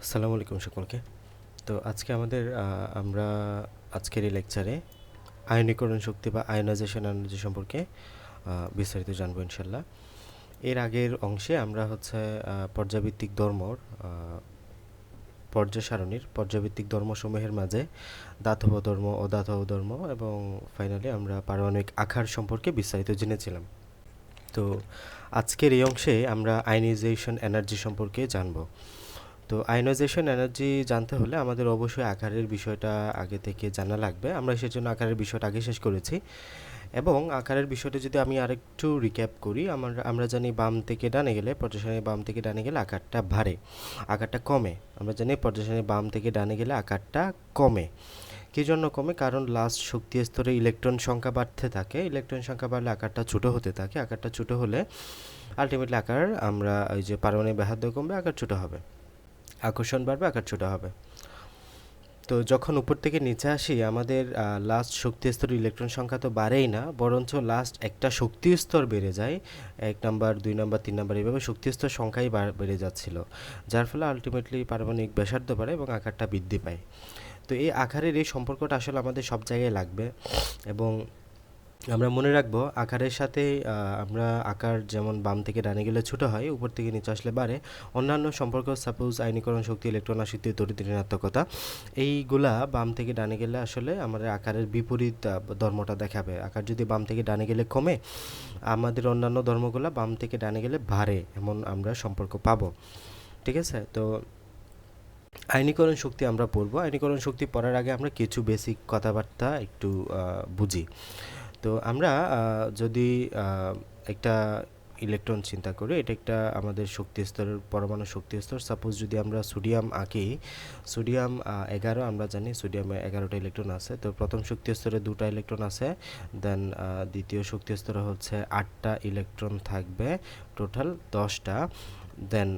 আসসালামু আলাইকুম সকলকে। তো আজকে আমরা আজকের এই লেকচারে আয়নীকরণ শক্তি বা আয়নাইজেশন এনার্জি সম্পর্কে বিস্তারিত জানবো ইনশাল্লাহ। এর আগের অংশে আমরা পর্যায়ভিত্তিক ধর্মর পর্যায় সারণীর পর্যায়ভিত্তিক ধর্মসমূহের মাঝে দাতব ধর্ম, অদাতব ধর্ম এবং ফাইনালি আমরা পারমাণবিক আকার সম্পর্কে বিস্তারিত জেনেছিলাম। তো আজকের এই অংশে আমরা আয়নাইজেশন এনার্জি সম্পর্কে জানবো। তো আয়নাইজেশন এনার্জি জানতে হলে আমাদের অবশ্যই আকারের বিষয়টা আগে থেকে জানা লাগবে। আমরা সেজন্য আকারের বিষয়টা আগে শেষ করেছি এবং আকারের বিষয়টা যদি আমি আরেকটু রিক্যাপ করি, আমরা জানি বাম থেকে ডানে গেলে পর্যায় বাম থেকে ডানে গেলে আকারটা বাড়ে, আকারটা কমে। আমরা জানি পর্যায় বাম থেকে ডানে গেলে আকারটা কমে। কী জন্য কমে? কারণ লাস্ট শক্তি স্তরে ইলেকট্রন সংখ্যা বাড়তে থাকে, ইলেকট্রন সংখ্যা বাড়লে আকারটা ছোটো হতে থাকে, আকারটা ছোটো হলে আলটিমেটলি আমরা ওই যে পারমাণবিক ব্যাসার্ধ কমবে, আকার ছোটো হবে, আকর্ষণ বাড়বে, আকার ছোটো হবে। তো যখন উপর থেকে নিচে আসি আমাদের লাস্ট শক্তি স্তর ইলেকট্রন সংখ্যা তো বাড়েই না, বরঞ্চ লাস্ট একটা শক্তি স্তর বেড়ে যায়, 1 নাম্বার 2 নাম্বার 3 নাম্বার এইভাবে শক্তি স্তর সংখ্যাই বেড়ে যাচ্ছিল, যার ফলে আলটিমেটলি পারমাণবিক ব্যাসার্ধ বাড়ে এবং আকারটা বৃদ্ধি পায়। তো এই আকারের এই সম্পর্কটা আসলে আমাদের সব জায়গায় লাগবে এবং আমরা মনে রাখবো আকারের সাথে আমরা আকার যেমন বাম থেকে ডানে গেলে ছোটো হয়, উপর থেকে নিচে আসলে বাড়ে। অন্যান্য সম্পর্ক সাপোজ আয়নীকরণ শক্তি, ইলেকট্রন আসক্তি, তড়িৎ ঋণাত্মকতা, এইগুলা বাম থেকে ডানে গেলে আসলে আমাদের আকারের বিপরীত ধর্মটা দেখাবে। আকার যদি বাম থেকে ডানে গেলে কমে, আমাদের অন্যান্য ধর্মগুলা বাম থেকে ডানে গেলে বাড়ে, এমন আমরা সম্পর্ক পাবো। ঠিক আছে? তো আয়নীকরণ শক্তি আমরা পড়বো। আয়নীকরণ শক্তি পড়ার আগে আমরা কিছু বেসিক কথাবার্তা একটু বুঝি। তো আমরা যদি একটা ইলেকট্রন চিন্তা করি, এটা একটা আমাদের শক্তি স্তরের পরমাণু শক্তি স্তর। সাপোজ যদি আমরা সোডিয়াম আঁকি, সোডিয়াম 11, আমরা জানি সোডিয়ামে 11টা ইলেকট্রন আছে। তো প্রথম শক্তি স্তরে 2টা ইলেকট্রন আছে, দেন দ্বিতীয় শক্তি স্তরে 8টা ইলেকট্রন থাকবে, টোটাল 10টা। দেন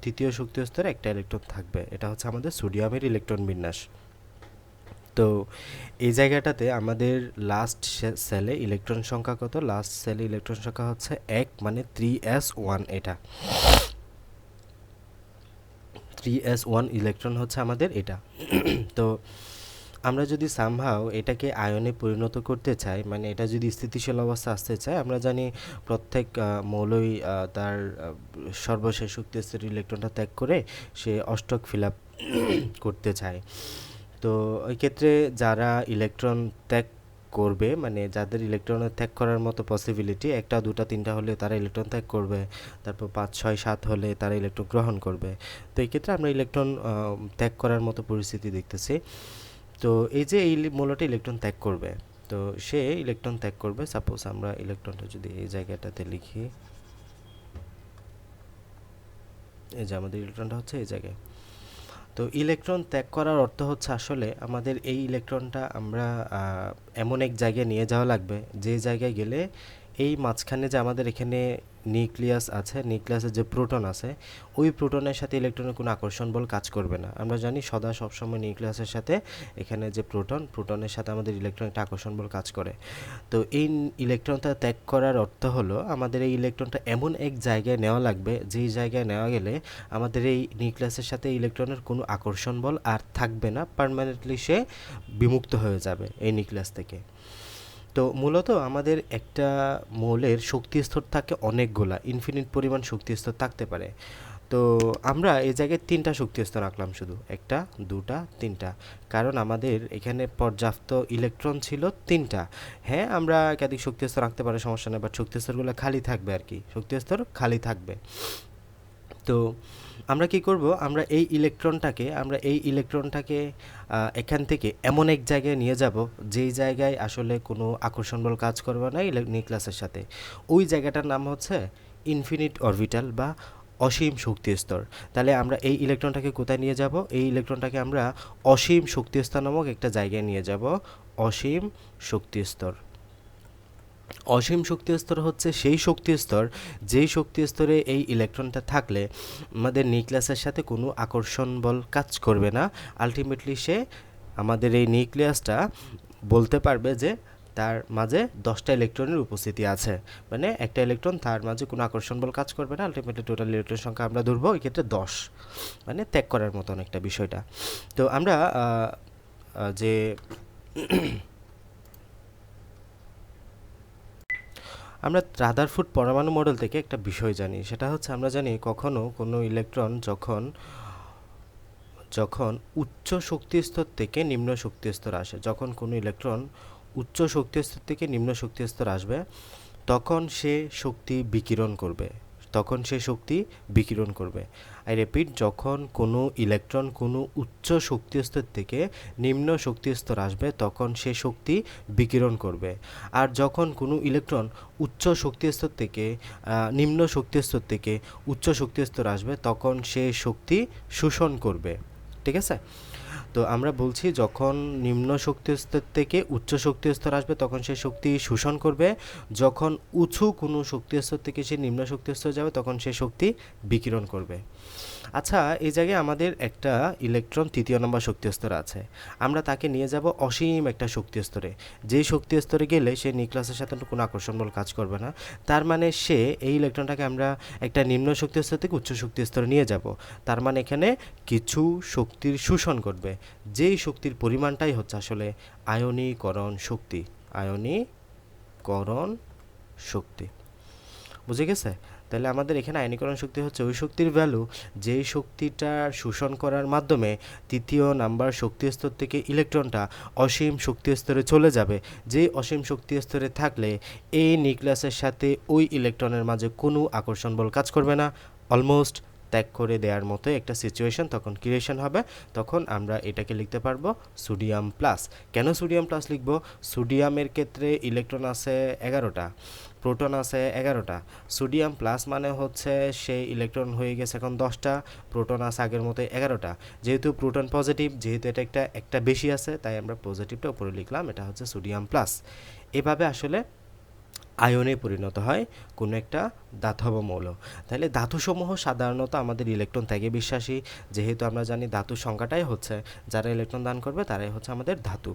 তৃতীয় শক্তি স্তরে 1টা ইলেকট্রন থাকবে। এটা হচ্ছে আমাদের সোডিয়ামের ইলেকট্রন বিন্যাস। তো এই জায়গাটাতে আমাদের লাস্ট সেলে ইলেকট্রন সংখ্যা কত? লাস্ট সেলে ইলেকট্রন সংখ্যা হচ্ছে 1, মানে 3s1। এটা 3s1 ইলেকট্রন হচ্ছে আমাদের এটা। তো আমরা যদি সামহাও এটাকে আয়নে পরিণত করতে চাই, মানে এটা যদি স্থিতিশীল অবস্থা আসতে চাই, আমরা জানি প্রত্যেক মৌলই তার সর্বশেষ শক্তি স্তরের ইলেকট্রনটা ত্যাগ করে সে অষ্টক ফিল আপ করতে চায়। তো ওই ক্ষেত্রে যারা ইলেকট্রন ত্যাগ করবে, মানে যাদের ইলেকট্রন ত্যাগ করার মতো পসিবিলিটি 1টা 2টা 3টা হলে তারা ইলেকট্রন ত্যাগ করবে, তারপর 5 6 7 হলে তারা ইলেকট্রন গ্রহণ করবে। তো এই ক্ষেত্রে আমরা ইলেকট্রন ত্যাগ করার মতো পরিস্থিতি দেখতেছি। তো এই যে এই মৌলটা ইলেকট্রন ত্যাগ করবে, তো সে ইলেকট্রন ত্যাগ করবে। সাপোজ আমরা ইলেকট্রনটা যদি এই জায়গাটাতে লিখি, এই যে আমাদের ইলেকট্রনটা হচ্ছে এই জায়গায়। তো ইলেকট্রন ত্যাগ করার অর্থ হচ্ছে আসলে আমাদের এই ইলেকট্রনটা আমরা এমন এক জায়গায় নিয়ে যাওয়া লাগবে, যে জায়গায় গেলে এই মাঝখানে যে আমাদের এখানে নিউক্লিয়াস আছে, নিউক্লিয়াসের যে প্রোটন আছে, ওই প্রোটনের সাথে ইলেকট্রনের কোনো আকর্ষণ বল কাজ করবে না। আমরা জানি সবসময় নিউক্লিয়াসের সাথে এখানে যে প্রোটনের সাথে আমাদের ইলেকট্রন একটা আকর্ষণ বল কাজ করে। তো এই ইলেকট্রনটা ত্যাগ করার অর্থ হলো আমাদের এই ইলেকট্রনটা এমন এক জায়গায় নেওয়া লাগবে, যেই জায়গায় নেওয়া গেলে আমাদের এই নিউক্লিয়াসের সাথে ইলেকট্রনের কোনো আকর্ষণ বল আর থাকবে না, পার্মানেন্টলি সে বিমুক্ত হয়ে যাবে এই নিউক্লিয়াস থেকে। তো মূলত আমাদের একটা মৌলের শক্তি স্তর থাকে অনেকগুলা, ইনফিনিট পরিমাণ শক্তি স্তর থাকতে পারে। তো আমরা এই জায়গায় 3টা শক্তি স্তর আঁকলাম, শুধু 1টা 2টা 3টা, কারণ আমাদের এখানে পর্যাপ্ত ইলেকট্রন ছিল 3টা। হ্যাঁ, আমরা একাধিক শক্তি স্তর আঁকতে পারি, সমস্যা নেই, বাট শক্তি স্তরগুলো খালি থাকবে আর কি, শক্তি স্তর খালি থাকবে। তো আমরা কি করব, আমরা এই ইলেকট্রনটাকে এখান থেকে এমন এক জায়গায় নিয়ে যাব, যেই জায়গায় আসলে কোনো আকর্ষণ বল কাজ করবে না নিউক্লিয়াসের সাথে। ওই জায়গাটার নাম হচ্ছে ইনফিনিট অরবিটাল বা অসীম শক্তি স্তর। তাহলে আমরা এই ইলেকট্রনটাকে কোথায় নিয়ে যাব? এই ইলেকট্রনটাকে আমরা অসীম শক্তি স্তর নামক একটা জায়গায় নিয়ে যাব। অসীম শক্তি স্তর। অসীম শক্তি স্তর হচ্ছে সেই শক্তি স্তর, যেই শক্তি স্তরে এই ইলেকট্রনটা থাকলে আমাদের নিউক্লিয়াসের সাথে কোনো আকর্ষণ বল কাজ করবে না। আলটিমেটলি সে আমাদের এই নিউক্লিয়াসটা বলতে পারবে যে তার মাঝে 10টা ইলেকট্রনের উপস্থিতি আছে, মানে একটা ইলেকট্রন তার মাঝে কোনো আকর্ষণ বল কাজ করবে না, আলটিমেটলি টোটাল ইলেকট্রন সংখ্যা আমরা ধরবো এই ক্ষেত্রে 10, মানে ত্যাগ করার মতন একটা বিষয়টা। তো আমরা যে আমরা রাদারফোর্ড পরমাণু মডেল থেকে একটা বিষয় জানি, সেটা হচ্ছে আমরা জানি কখনো কোনো ইলেকট্রন যখন যখন উচ্চ শক্তি স্তর থেকে নিম্ন শক্তি স্তর আসে, যখন কোনো ইলেকট্রন উচ্চ শক্তি স্তর থেকে নিম্ন শক্তি স্তর আসবে তখন সে শক্তি বিকিরণ করবে। আই রিপিট, যখন কোনো ইলেকট্রন কোনো উচ্চ শক্তি স্তর থেকে নিম্ন শক্তি স্তর আসবে তখন সে শক্তি বিকিরণ করবে। আর যখন কোনো ইলেকট্রন উচ্চ শক্তি স্তর থেকে নিম্ন শক্তি স্তর থেকে উচ্চ শক্তি স্তর আসবে তখন সে শক্তি শোষণ করবে। ঠিক আছে? তো আমরা বলছি যখন নিম্ন শক্তি স্তর থেকে উচ্চ শক্তি স্তর আসবে তখন সে শক্তি শোষণ করবে, যখন উঁচু কোনো শক্তি স্তর থেকে সে নিম্ন শক্তি স্তর যাবে তখন সে শক্তি বিকিরণ করবে। আচ্ছা, এই জায়গায় আমাদের একটা ইলেকট্রন 3য় নম্বর শক্তি স্তরে আছে, আমরা তাকে নিয়ে যাব অসীম একটা শক্তি স্তরে। যেই শক্তি স্তরে গেলে সে নিউক্লিয়াসের সাথে কোনো আকর্ষণ বল কাজ করবে না, তার মানে সে এই ইলেকট্রনটাকে আমরা একটা নিম্ন শক্তি স্তর থেকে উচ্চ শক্তি স্তরে নিয়ে যাব, তার মানে এখানে কিছু শক্তির শোষণ করবে, যেই শক্তির পরিমাণটাই হচ্ছে আসলে আয়নীকরণ শক্তি। বুঝে গেছে? তাহলে আমাদের এখানে আয়নীকরণ শক্তি হচ্ছে ওই শক্তির ভ্যালু যেই শক্তিটা শোষণ করার মাধ্যমে 3য় নাম্বার শক্তি স্তর থেকে ইলেকট্রনটা অসীম শক্তি স্তরে চলে যাবে, যেই অসীম শক্তি স্তরে থাকলে এই নিউক্লিয়াসের সাথে ওই ইলেকট্রনের মাঝে কোনো আকর্ষণ বল কাজ করবে না, অলমোস্ট ত্যাগ করে দেওয়ার মতো একটা সিচুয়েশন তখন ক্রিয়েশন হবে। তখন আমরা এটাকে লিখতে পারবো সোডিয়াম প্লাস। কেন সোডিয়াম প্লাস লিখব? সোডিয়ামের ক্ষেত্রে ইলেকট্রন আছে 11টা, প্রোটন আছে 11টা। সোডিয়াম প্লাস মানে হচ্ছে সেই ইলেকট্রন হয়ে গেছে এখন 10টা, প্রোটন আছে আগের মতো 11টা। যেহেতু প্রোটন পজিটিভ, যেহেতু এটা একটা বেশি আছে, তাই আমরা পজিটিভটা উপরে লিখলাম, এটা হচ্ছে সোডিয়াম প্লাস। এভাবে আসলে আয়নে পরিণত হয় কোনো একটা ধাতব মৌল। তাহলে ধাতুসমূহ সাধারণত আমাদের ইলেকট্রন ত্যাগে বিশ্বাসী, যেহেতু আমরা জানি ধাতুর সংখ্যাটাই হচ্ছে, যারা ইলেকট্রন দান করবে তারাই হচ্ছে আমাদের ধাতু।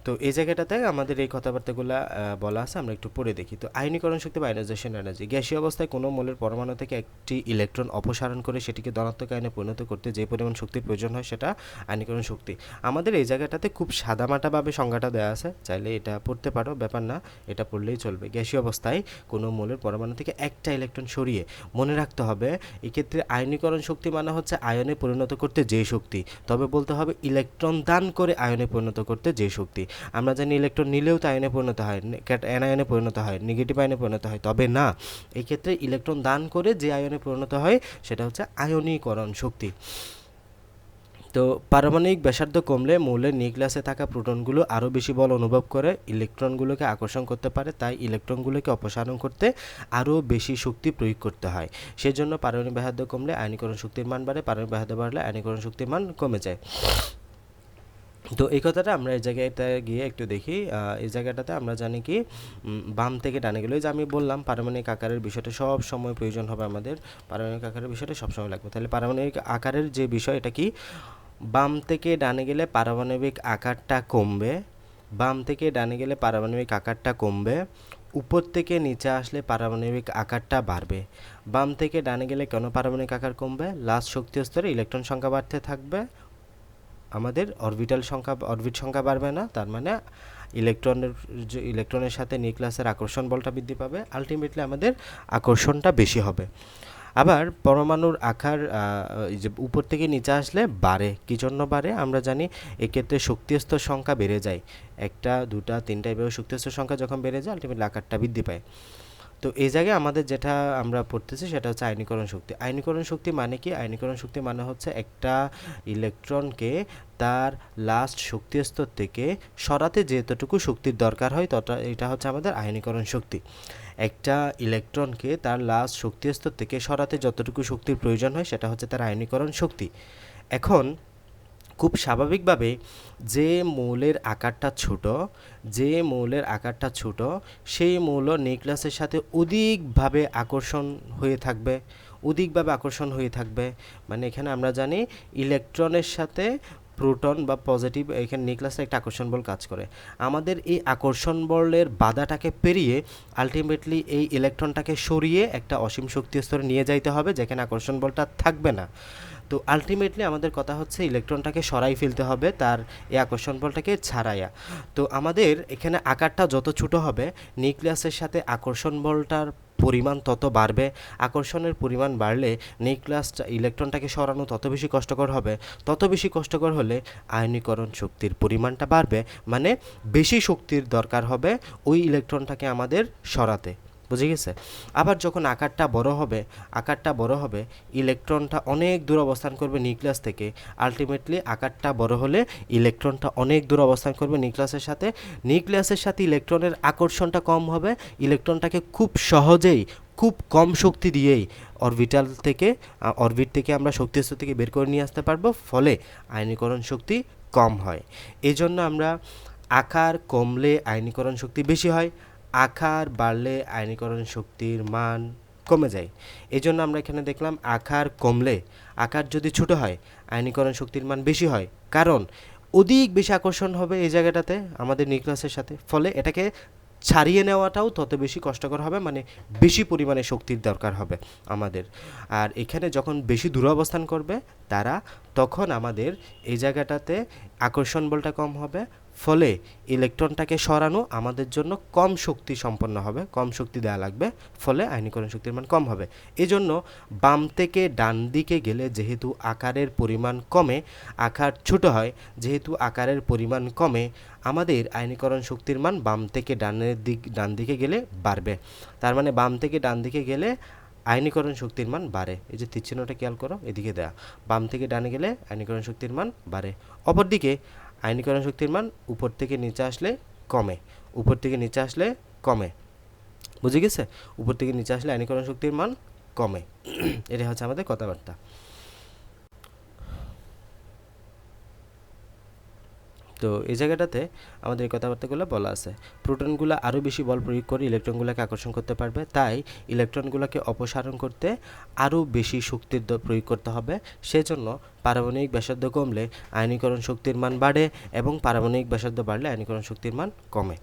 তো এই জায়গাটাতে আমাদের এই কথাবার্তাগুলো বলা আছে, আমরা একটু পড়ে দেখি। তো আয়নীকরণ শক্তি বা আয়নাইজেশন এনার্জি, গ্যাসীয় অবস্থায় কোনো মৌলের পরমাণু থেকে একটি ইলেকট্রন অপসারণ করে সেটিকে ধনাত্মক আয়নে পরিণত করতে যে পরিমাণ শক্তির প্রয়োজন হয় সেটা আয়নীকরণ শক্তি। আমাদের এই জায়গাটাতে খুব সাদামাটাভাবে সংজ্ঞাটা দেওয়া আছে, চাইলে এটা পড়তে পারো, ব্যাপার না, এটা পড়লেই চলবে। গ্যাসীয় অবস্থায় কোনো মৌলের পরমাণু থেকে একটা ইলেকট্রন সরিয়ে, মনে রাখতে হবে এক্ষেত্রে আয়নীকরণ শক্তি মানে হচ্ছে আয়নে পরিণত করতে যে শক্তি, তবে বলতে হবে ইলেকট্রন দান করে আয়নে পরিণত করতে যে শক্তি। আমরা জানি ইলেকট্রন নিলেও তো আয়নে পরিণত হয়, অ্যানায়নে পরিণত হয়, নেগেটিভ আয়নে পরিণত হয়, তবে না, এই ক্ষেত্রে ইলেকট্রন দান করে যে আয়নে পরিণত হয় সেটা হচ্ছে আয়নীকরণ শক্তি। তো পারমাণবিক ব্যাসার্ধ কমলে মৌলের নিউক্লিয়াসে থাকা প্রোটনগুলো আরও বেশি বল অনুভব করে ইলেকট্রনগুলোকে আকর্ষণ করতে পারে, তাই ইলেকট্রনগুলোকে অপসারণ করতে আরও বেশি শক্তি প্রয়োগ করতে হয়। সেজন্য পারমাণবিক ব্যাসার্ধ কমলে আয়নীকরণ শক্তির মান বাড়ে, পারমাণবিক ব্যাসার্ধ বাড়লে আয়নীকরণ শক্তির মান কমে যায়। তো এই কথাটা আমরা এই জায়গাটা গিয়ে একটু দেখি। এই জায়গাটাতে আমরা জানি কি বাম থেকে ডানে গেলে, যে আমি বললাম পারমাণবিক আকারের বিষয়টা সব সময় প্রয়োজন হবে, আমাদের পারমাণবিক আকারের বিষয়টা সবসময় লাগবে। তাহলে পারমাণবিক আকারের যে বিষয়, এটা কি বাম থেকে ডানে গেলে পারমাণবিক আকারটা কমবে, বাম থেকে ডানে গেলে পারমাণবিক আকারটা কমবে, উপর থেকে নিচে আসলে পারমাণবিক আকারটা বাড়বে। বাম থেকে ডানে গেলে কেন পারমাণবিক আকার কমবে? লাস্ট শক্তি স্তরে ইলেকট্রন সংখ্যা বাড়তে থাকবে, আমাদের অরবিট সংখ্যা বাড়বে না, তার মানে ইলেকট্রনের সাথে নিউক্লিয়াসের আকর্ষণ বলটা বৃদ্ধি পাবে, আলটিমেটলি আমাদের আকর্ষণটা বেশি হবে। আবার পরমাণুর আকার যে উপর থেকে নিচে আসলে বাড়ে, কী জন্য বাড়ে? আমরা জানি এক্ষেত্রে শক্তি স্তর সংখ্যা বেড়ে যায়, 1টা 2টা 3টা এভাবে শক্তি স্তর সংখ্যা যখন বেড়ে যায় আলটিমেটলি আকারটা বৃদ্ধি পায়। তো এই জায়গায় আমাদের যেটা আমরা পড়তেছি সেটা হচ্ছে আয়নীকরণ শক্তি। আয়নীকরণ শক্তি মানে কি? আয়নীকরণ শক্তি মানে হচ্ছে একটা ইলেকট্রনকে তার লাস্ট শক্তি স্তর থেকে সরাতে যেতটুকু শক্তির দরকার হয় এটা হচ্ছে আমাদের আয়নীকরণ শক্তি। একটা ইলেকট্রনকে তার লাস্ট শক্তি স্তর থেকে সরাতে যতটুকু শক্তির প্রয়োজন হয় সেটা হচ্ছে তার আয়নীকরণ শক্তি। এখন খুব স্বাভাবিকভাবে যে মৌলের আকারটা ছোট সেই মৌল নিউক্লিয়াসের সাথে অধিকভাবে আকর্ষণ হয়ে থাকবে, মানে এখানে আমরা জানি ইলেকট্রনের সাথে প্রোটন বা পজিটিভ এখানে নিউক্লিয়াসে একটা আকর্ষণ বল কাজ করে। আমাদের এই আকর্ষণ বলের বাধাটাকে পেরিয়ে আলটিমেটলি এই ইলেকট্রনটাকে সরিয়ে একটা অসীম শক্তি স্তরে নিয়ে যাইতে হবে, যেখানে আকর্ষণ বলটা থাকবে না। তো আলটিমেটলি আমাদের কথা হচ্ছে ইলেকট্রনটাকে সরাই ফেলতে হবে তার এই আকর্ষণ বলটাকে ছাড়াইয়া। তো আমাদের এখানে আকারটা যত ছোট হবে, নিউক্লিয়াসের সাথে আকর্ষণ বলটার পরিমাণ তত বাড়বে। আকর্ষণের পরিমাণ বাড়লে নিউক্লিয়াসটা ইলেকট্রনটাকে সরানো তত বেশি কষ্টকর হবে। তত বেশি কষ্টকর হলে আয়নীকরণ শক্তির পরিমাণটা বাড়বে, মানে বেশি শক্তির দরকার হবে ওই ইলেকট্রনটাকে আমাদের সরাতে। বুঝে গেছে? আবার যখন আকারটা বড় হবে ইলেকট্রনটা অনেক দূর অবস্থান করবে নিউক্লিয়াস থেকে। আলটিমেটলি আকারটা বড় হলে ইলেকট্রনটা অনেক দূর অবস্থান করবে নিউক্লিয়াসের সাথে ইলেকট্রনের আকর্ষণটা কম হবে। ইলেকট্রনটাকে খুব সহজেই খুব কম শক্তি দিয়েই অরবিট থেকে আমরা শক্তি স্তর থেকে বের করে নিয়ে আসতে পারবো, ফলে আয়নীকরণ শক্তি কম হয়। এই জন্য আমরা আকার কমলে আয়নীকরণ শক্তি বেশি হয়, আকার বাড়লে আয়নীকরণ শক্তির মান কমে যায়। এই জন্য আমরা এখানে দেখলাম আকার যদি ছোট হয় আয়নীকরণ শক্তির মান বেশি হয়, কারণ অধিক বেশি আকর্ষণ হবে এই জায়গাটাতে আমাদের নিউক্লিয়াসের সাথে, ফলে এটাকে ছাড়িয়ে নেওয়াটাও তত বেশি কষ্টকর হবে, মানে বেশি পরিমাণে শক্তির দরকার হবে আমাদের। আর এখানে যখন বেশি দূর অবস্থান করবে তখন আমাদের এই জায়গাটাতে আকর্ষণ বলটা কম হবে, ফলে ইলেকট্রনটাকে সরানো আমাদের জন্য কম শক্তি সম্পন্ন হবে, কম শক্তি দেওয়া লাগবে, ফলে আয়নীকরণ শক্তির মান কম হবে। এই জন্য বাম থেকে ডান দিকে গেলে যেহেতু আকারের পরিমাণ কমে, আকার ছোট হয়, যেহেতু আকারের পরিমাণ কমে, আমাদের আয়নীকরণ শক্তির মান বাম থেকে ডান দিকে গেলে বাড়বে। তার মানে বাম থেকে ডান দিকে গেলে আয়নীকরণ শক্তির মান বাড়ে। এই যে তীর চিহ্নটা খেয়াল করো, এদিকে দেয়া, বাম থেকে ডানে গেলে আয়নীকরণ শক্তির মান বাড়ে। অপরদিকে আয়নীকরণ শক্তির মান উপর থেকে নিচে আসলে কমে। বুঝে গেছে? উপর থেকে নিচে আসলে আয়নীকরণ শক্তির মান কমে। এটা হচ্ছে আমাদের কথাবার্তা। তো এই জায়গাটাতে আমাদের এই কথাবার্তাগুলো বলা আছে। প্রোটনগুলো আরও বেশি বল প্রয়োগ করে ইলেকট্রনগুলোকে আকর্ষণ করতে পারবে, তাই ইলেকট্রনগুলোকে অপসারণ করতে আরও বেশি শক্তির প্রয়োগ করতে হবে। সেজন্য পারমাণবিক ব্যাসার্ধ কমলে আয়নীকরণ শক্তির মান বাড়ে এবং পারমাণবিক ব্যাসার্ধ বাড়লে আয়নীকরণ শক্তির মান কমে।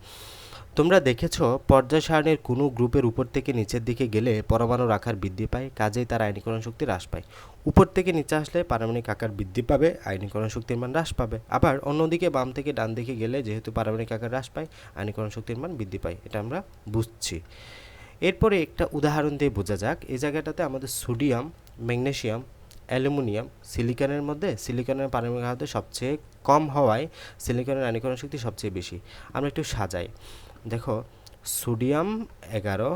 তোমরা দেখেছো পর্যায় সারণীর কোনো গ্রুপের উপর থেকে নিচের দিকে গেলে পরমাণুর আকার বৃদ্ধি পায়, কাজেই তার আয়নীকরণ শক্তি হ্রাস পায়। উপর থেকে নিচে আসলে পারমাণবিক আকার বৃদ্ধি পাবে, আয়নীকরণ শক্তির মান হ্রাস পাবে। আবার অন্যদিকে বাম থেকে ডান দিকে গেলে যেহেতু পারমাণবিক আকার হ্রাস পায়, আয়নীকরণ শক্তির মান বৃদ্ধি পায়। এটা আমরা বুঝছি। এরপরে একটা উদাহরণ দিয়ে বোঝা যাক। এই জায়গাটাতে আমাদের সোডিয়াম, ম্যাগনেসিয়াম, অ্যালুমিনিয়াম, সিলিকনের মধ্যে সিলিকনের পারমাণবিক আকার সবচেয়ে কম হওয়ায় সিলিকনের আয়নীকরণ শক্তি সবচেয়ে বেশি। আমরা একটু সাজাই। দেখো, সোডিয়াম 11,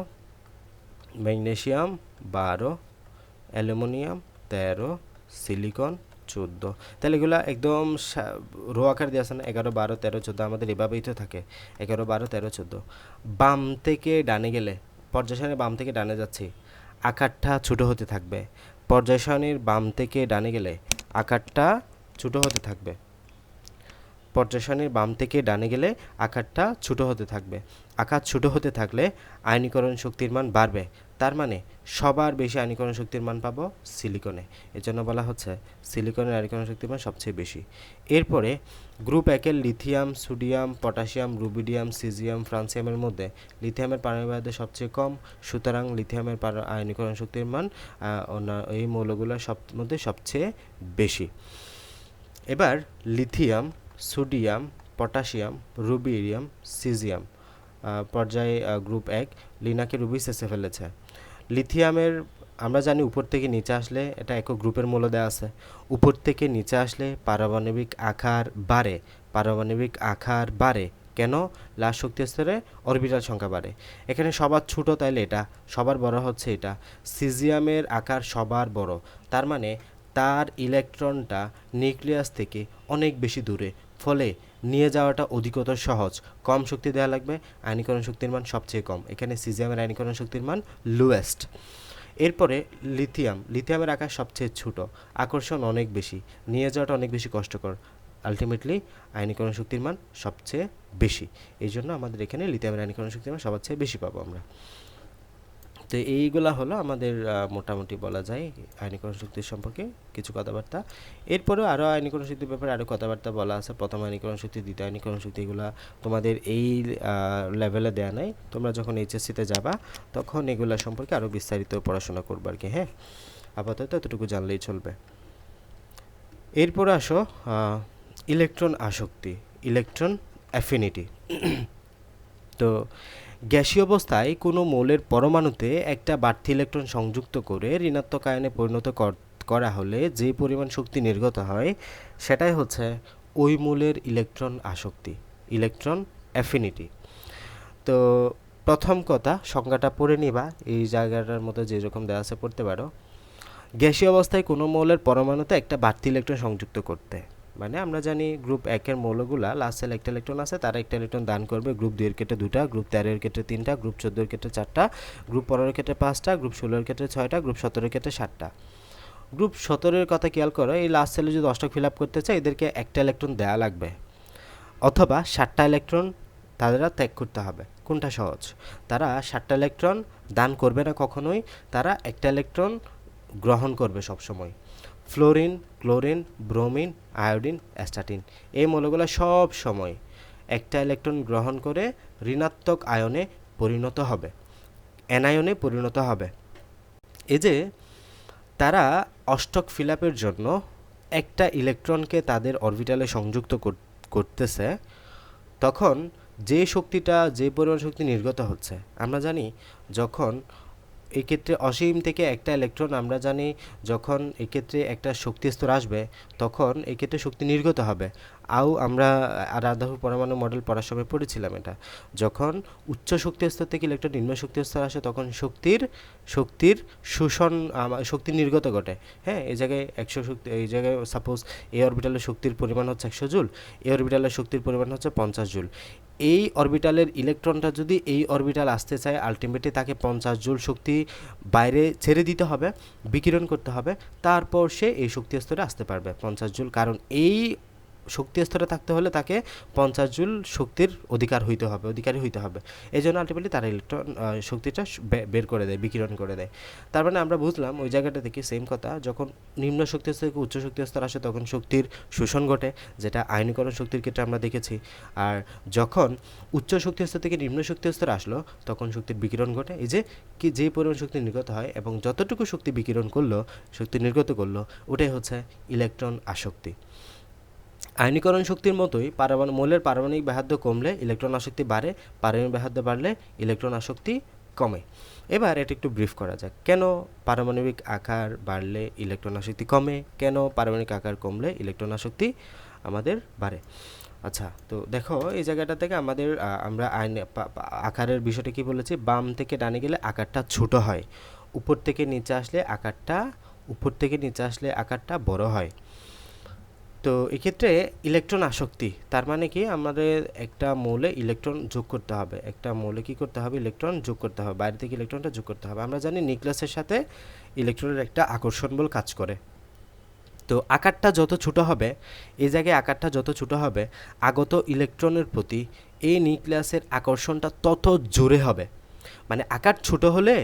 ম্যাগনেসিয়াম 12, অ্যালুমিনিয়াম 13, সিলিকন 14। তাহলে এগুলো একদম রো আকার দিয়ে আছে না, 11, 12, 13, 14 আমাদের এভাবেই তো থাকে, 11, 12, 13, 14। বাম থেকে ডানে গেলে, পর্যায় সারণীর বাম থেকে ডানে যাচ্ছি, আকারটা ছোট হতে থাকবে। পর্যায় সারণীর বাম থেকে ডানে গেলে আকারটা ছোট হতে থাকবে। পর্যায় সারণীর বাম থেকে ডানে গেলে আকারটা ছোট হতে থাকবে। আকার ছোট হতে থাকলে আয়নীকরণ শক্তির মান বাড়বে। তার মানে সবার বেশি আয়নীকরণ শক্তির মান পাবো সিলিকনে। এজন্য বলা হচ্ছে সিলিকনের আয়নীকরণ শক্তির মান সবচেয়ে বেশি। এরপরে গ্রুপ একের lithium, sodium, potassium, rubidium, caesium, ফ্রান্সিয়ামের মধ্যে লিথিয়ামের পারমাণবিক ব্যাসার্ধ সবচেয়ে কম, সুতরাং লিথিয়ামের আয়নীকরণ শক্তির মান এই মৌলগুলোর মধ্যে সবচেয়ে বেশি। এবার lithium, sodium, potassium, rubidium, caesium পর্যায়ে গ্রুপ 1 লিনাকে রুবি শেষে ফেলেছে। লিথিয়ামের আমরা জানি উপর থেকে নিচে আসলে এটা একক গ্রুপের মূল্য দেওয়া আছে। উপর থেকে নিচে আসলে পারমাণবিক আকার বাড়ে। কেন? লাশ শক্তি স্তরে অরবিটাল সংখ্যা বাড়ে। এখানে সবার ছোট, তাইলে এটা সবার বড় হচ্ছে এটা। সিজিয়ামের আকার সবার বড়, তার মানে তার ইলেকট্রনটা নিউক্লিয়াস থেকে অনেক বেশি দূরে, ফলে নিয়ে যাওয়াটা অধিকতর সহজ, কম শক্তি দেওয়া লাগবে, আয়নীকরণ শক্তির মান সবচেয়ে কম। এখানে সিজিয়ামের আয়নীকরণ শক্তির মান লোয়েস্ট। এরপরে লিথিয়ামের আকার সবচেয়ে ছোট, আকর্ষণ অনেক বেশি, নিয়ে যাওয়াটা অনেক বেশি কষ্টকর, আলটিমেটলি আয়নীকরণ শক্তির মান সবচেয়ে বেশি। এই জন্য আমাদের এখানে লিথিয়ামের আয়নীকরণ শক্তির মান সবচেয়ে বেশি পাবো আমরা। তো এইগুলা হলো আমাদের মোটামুটি বলা যায় আয়নীকরণ শক্তির সম্পর্কে কিছু কথাবার্তা। এরপরেও আরও আয়নীকরণ শক্তির ব্যাপারে আরও কথাবার্তা বলা আছে। প্রথম আয়নীকরণ শক্তি, দ্বিতীয় আয়নীকরণ শক্তি, এগুলা তোমাদের এই লেভেলে দেয়া নাই। তোমরা যখন এইচএসসিতে যাবা তখন এগুলা সম্পর্কে আরও বিস্তারিত পড়াশোনা করবে আর কি। হ্যাঁ, আপাতত এতটুকু জানলেই চলবে। এরপরে আসো ইলেকট্রন আসক্তি, ইলেকট্রন অ্যাফিনিটি। তো গ্যাসীয় অবস্থায় কোনো মৌলের পরমাণুতে একটা বাড়তি ইলেকট্রন সংযুক্ত করে ঋণাত্মক আয়নে পরিণত করা হলে যে পরিমাণ শক্তি নির্গত হয় সেটাই হচ্ছে ওই মৌলের ইলেকট্রন আসক্তি, ইলেকট্রন অ্যাফিনিটি। তো প্রথম কথা, সংজ্ঞাটা পড়ে নিবা, এই জায়গাটার মধ্যে যেরকম দেওয়া আছে পড়তে পারো। গ্যাসীয় অবস্থায় কোনো মৌলের পরমাণুতে একটা বাড়তি ইলেকট্রন সংযুক্ত করতে, মানে আমরা জানি গ্রুপ 1-এর মৌলগুলা লাস্ট সেল একটা ইলেকট্রন আছে, তারা একটা ইলেকট্রন দান করবে। গ্রুপ 2-এর ক্ষেত্রে 2টা, গ্রুপ 13-এর ক্ষেত্রে 3টা, গ্রুপ 14-এর ক্ষেত্রে 4টা, গ্রুপ 15-এর ক্ষেত্রে 5টা, গ্রুপ 16-এর ক্ষেত্রে 6টা, গ্রুপ 17-এর ক্ষেত্রে 7টা। গ্রুপ 17-এর কথা খেয়াল করো, এই লাস্ট সেলে যদি 10টা ফিল আপ করতে চায় এদেরকে একটা ইলেকট্রন দেওয়া লাগবে, অথবা 7টা ইলেকট্রন তাদের ত্যাগ করতে হবে। কোনটা সহজ? তারা 7টা ইলেকট্রন দান করবে না কখনোই, তারা একটা ইলেকট্রন গ্রহণ করবে সবসময়। Fluorine, chlorine, bromine, iodine, astatine, এই মৌলগুলো সব সময় একটা ইলেকট্রন গ্রহণ করে ঋণাত্মক আয়নে পরিণত হবে, অ্যানায়নে পরিণত হবে। এই যে তারা অষ্টক ফিলাপের জন্য একটা ইলেকট্রনকে তাদের অরবিটালে সংযুক্ত করতেছে, তখন যে শক্তিটা, যে পরিমাণ শক্তি নির্গত হচ্ছে, আমরা জানি যখন এক্ষেত্রে অসীম থেকে একটা ইলেকট্রন, আমরা জানি যখন এক্ষেত্রে একটা শক্তি স্তর আসবে তখন এক্ষেত্রে শক্তি নির্গত হবে। আমরা রাদারফোর্ড পরমাণু মডেল পড়ার সময় পড়েছিলাম এটা। যখন উচ্চ শক্তি স্তর থেকে ইলেকট্রন নিম্ন শক্তি স্তর আসে তখন শক্তির শোষণ, শক্তি নির্গত ঘটে। হ্যাঁ, এই জায়গায় 100 শক্তি, এই জায়গায় সাপোজ এই অরবিটালের শক্তির পরিমাণ হচ্ছে 100 জুল, এই অরবিটালের শক্তির পরিমাণ হচ্ছে 50 জুল। এই অরবিটালের ইলেকট্রনটা যদি এই অরবিটাল আসতে চায়, আলটিমেটলি তাকে 50 জুল শক্তি বাইরে ছেড়ে দিতে হবে, বিকিরণ করতে হবে, তারপর সে এই শক্তি স্তরে আসতে পারবে 50 জুল। কারণ এই শক্তি স্তরে থাকতে হলে তাকে 50 জুল শক্তির অধিকারী হইতে হবে। এই জন্য আলটিমেটলি তারা ইলেকট্রন শক্তিটা বের করে দেয়, বিকিরণ করে দেয়। তার মানে আমরা বুঝলাম ওই জায়গাটা থেকে সেম কথা, যখন নিম্ন শক্তি স্তর থেকে উচ্চ শক্তি স্তর আসে তখন শক্তির শোষণ ঘটে, যেটা আয়নীকরণ শক্তির ক্ষেত্রে আমরা দেখেছি। আর যখন উচ্চ শক্তি স্তর থেকে নিম্ন শক্তি স্তর আসলো তখন শক্তির বিকিরণ ঘটে। এই যে যে পরিমাণ শক্তি নির্গত হয় এবং যতটুকু শক্তি বিকিরণ করলো, শক্তি নির্গত করলো, ওটাই হচ্ছে ইলেকট্রন আসক্তি। আয়নীকরণ শক্তির মতোই মৌলের পারমাণবিক ব্যাসার্ধ কমলে ইলেকট্রন আসক্তি বাড়ে, পারমাণবিক ব্যাসার্ধ বাড়লে ইলেকট্রন আসক্তি কমে। এবার এটা একটু ব্রিফ করা যাক, কেন পারমাণবিক আকার বাড়লে ইলেকট্রন আসক্তি কমে, কেন পারমাণবিক আকার কমলে ইলেকট্রন আসক্তি আমাদের বাড়ে। আচ্ছা, তো দেখো এই জায়গাটা থেকে আমরা আকারের বিষয়টা কি বলেছি, বাম থেকে ডানে গেলে আকারটা ছোট হয়, উপর থেকে নিচে আসলে আকারটা বড় হয়। তো এক্ষেত্রে ইলেকট্রন আসক্তি, তার মানে কি আমাদের একটা মৌলে ইলেকট্রন যোগ করতে হবে, ইলেকট্রন যোগ করতে হবে, বাইরে থেকে ইলেকট্রনটা যোগ করতে হবে। আমরা জানি নিউক্লিয়াসের সাথে ইলেকট্রনের একটা আকর্ষণ বল কাজ করে। তো আকারটা যত ছোট হবে, এই জায়গায় আকারটা যত ছোট হবে, আগত ইলেকট্রনের প্রতি এই নিউক্লিয়াসের আকর্ষণটা তত জোরে হবে। মানে আকার ছোট হলে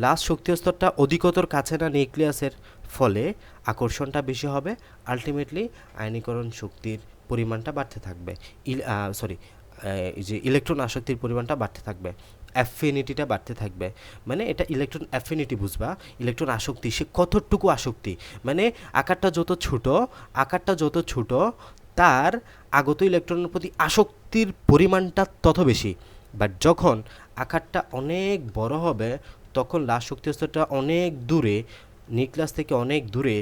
লাস্ট শক্তি স্তরটা অধিকতর কাছে না নিউক্লিয়াসের, ফলে আকর্ষণটা বেশি হবে, আলটিমেটলি আয়নীকরণ শক্তির পরিমাণটা বাড়তে থাকবে, ইলেকট্রন আসক্তির পরিমাণটা বাড়তে থাকবে, অ্যাফিনিটিটা বাড়তে থাকবে। মানে এটা ইলেকট্রন অ্যাফিনিটি বুঝবা, ইলেকট্রন আসক্তি সে কতটুকু আসক্তি, মানে আকারটা যত ছোট তার আগত ইলেকট্রনের প্রতি আসক্তির পরিমাণটা তত বেশি। বাট যখন আকারটা অনেক বড় হবে তখন লাস্ট শক্তি স্তরটা অনেক দূরে, নিউক্লিয়াস থেকে অনেক দূরে,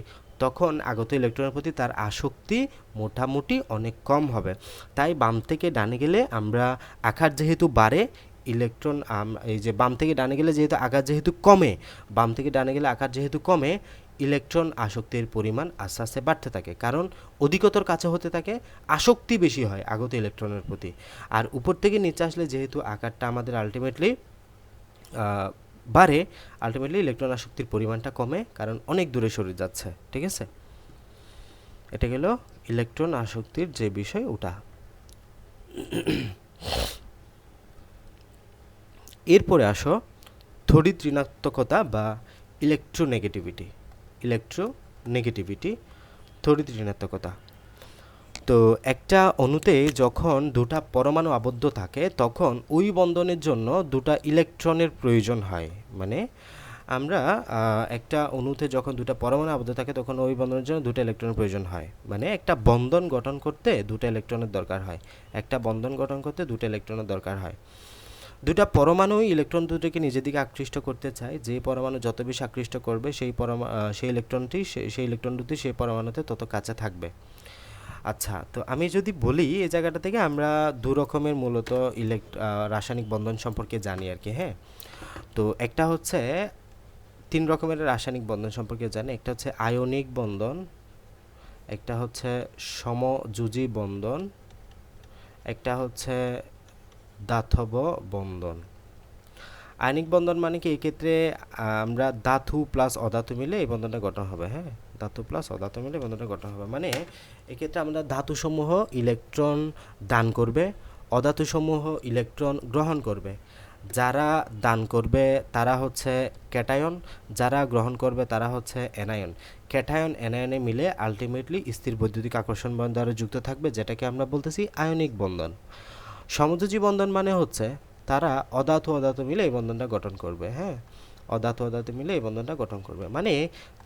তখন আগত ইলেকট্রনের প্রতি তার আসক্তি মোটামুটি অনেক কম হবে। তাই বাম থেকে ডানে গেলে আমরা আকার যেহেতু বাড়ে, ইলেকট্রন এই যে বাম থেকে ডানে গেলে যেহেতু আকার যেহেতু কমে, ইলেকট্রন আসক্তির পরিমাণ আস্তে আস্তে বাড়তে থাকে, কারণ অধিকতর কাছে হতে থাকে, আসক্তি বেশি হয় আগত ইলেকট্রনের প্রতি। আর উপর থেকে নিচে আসলে যেহেতু আকারটা আমাদের আলটিমেটলি বাড়ে, আলটিমেটলি ইলেকট্রন আসক্তির পরিমাণটা কমে, কারণ অনেক দূরে সরে যাচ্ছে। ঠিক আছে, এটা গেল ইলেকট্রন আসক্তির যে বিষয় ওটা। এরপরে আসো তড়িৎ ঋণাত্মকতা বা ইলেকট্রোনেগেটিভিটি, তড়িৎ ঋণাত্মকতা। তো একটা অণুতে যখন দুটা পরমাণু আবদ্ধ থাকে তখন ওই বন্ধনের জন্য দুটা ইলেকট্রনের প্রয়োজন হয়। মানে আমরা একটা অণুতে যখন দুটা পরমাণু আবদ্ধ থাকে তখন ওই বন্ধনের জন্য দুটো ইলেকট্রনের প্রয়োজন হয়। মানে একটা বন্ধন গঠন করতে দুটো ইলেকট্রনের দরকার হয়। দুটা পরমাণু ইলেকট্রন দুটোকে নিজের দিকে আকৃষ্ট করতে চায়। যে পরমাণু যত বেশি আকৃষ্ট করবে সেই ইলেকট্রন দুটি সেই পরমাণুতে তত কাছে থাকবে। আচ্ছা, তো আমি যদি বলি এই জায়গাটা থেকে আমরা দু রকমের মূলত রাসায়নিক বন্ধন সম্পর্কে জানি আর কি। হ্যাঁ, তো একটা হচ্ছে 3 রকমের রাসায়নিক বন্ধন সম্পর্কে জানি। একটা হচ্ছে আয়নিক বন্ধন, একটা হচ্ছে সমযোজী বন্ধন, একটা হচ্ছে দাতব বন্ধন। আয়নিক বন্ধন মানে কি, এক্ষেত্রে আমরা ধাতু প্লাস অধাতু মিলে এই বন্ধনটা গঠন হবে। হ্যাঁ, ধাতু প্লাস অধাতু মিলে বন্ধনটা গঠন হবে। মানে এক্ষেত্রে আমরা ধাতুসমূহ ইলেকট্রন দান করবে, অধাতুসমূহ ইলেকট্রন গ্রহণ করবে। যারা দান করবে তারা হচ্ছে ক্যাটায়ন, যারা গ্রহণ করবে তারা হচ্ছে অ্যানায়ন। ক্যাটায়ন অ্যানায়নে মিলে আলটিমেটলি স্থির বৈদ্যুতিক আকর্ষণ বন্ধন দ্বারা যুক্ত থাকবে, যেটাকে আমরা বলতেছি আয়নিক বন্ধন। সমযোজী বন্ধন মানে হচ্ছে তারা অধাতু মিলে এই বন্ধনটা গঠন করবে। হ্যাঁ, অধাতু মিলে এই বন্ধনটা গঠন করবে। মানে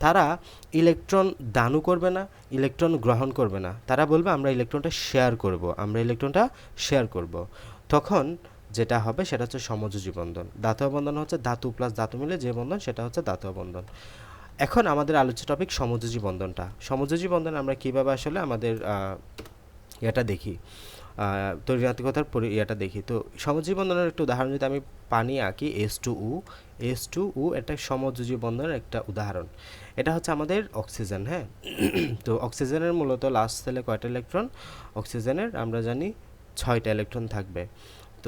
তারা ইলেকট্রন দানও করবে না, ইলেকট্রন গ্রহণ করবে না। তারা বলবে আমরা ইলেকট্রনটা শেয়ার করব। তখন যেটা হবে সেটা হচ্ছে সমযোজী বন্ধন। দাতব বন্ধন হচ্ছে ধাতু প্লাস ধাতু মিলে যে বন্ধন, সেটা হচ্ছে দাতব বন্ধন। এখন আমাদের আলোচ্য টপিক সমযোজী বন্ধনটা। সমযোজী বন্ধন আমরা কীভাবে আসলে আমাদের এটা দেখি, তড়িৎ-ঋণাত্মকতার ইয়েটা দেখি। তো সমযোজী বন্ধনের একটা উদাহরণ যদি আমি পানি আঁকি, H2O একটা সমযোজী বন্ধনের একটা উদাহরণ। এটা হচ্ছে আমাদের অক্সিজেন। হ্যাঁ, তো অক্সিজেনের মূলত লাস্ট সেলে কয়টা ইলেকট্রন? অক্সিজেনের আমরা জানি 6টা ইলেকট্রন থাকবে।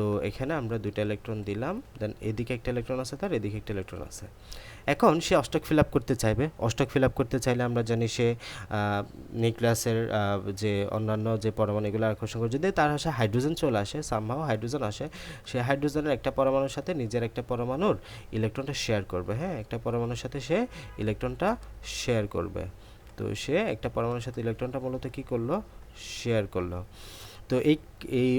তো এখানে আমরা 2টা ইলেকট্রন দিলাম, দেন এদিকে একটা ইলেকট্রন আছে, তার এদিকে একটা ইলেকট্রন আছে। এখন সে অষ্টক ফিল আপ করতে চাইবে। অষ্টক ফিল আপ করতে চাইলে আমরা জানি সে নিউক্লিয়াসের যে অন্যান্য যে পরমাণুগুলো আকর্ষণ করে, যদি তার হচ্ছে হাইড্রোজেন চলে আসে, সামহাও হাইড্রোজেন আসে, সে হাইড্রোজেনের একটা পরমাণুর সাথে নিজের একটা পরমাণুর ইলেকট্রনটা শেয়ার করবে। হ্যাঁ, একটা পরমাণুর সাথে সে ইলেকট্রনটা শেয়ার করবে। তো সে একটা পরমাণুর সাথে ইলেকট্রনটা মূলত কী করলো? শেয়ার করলো। তো এই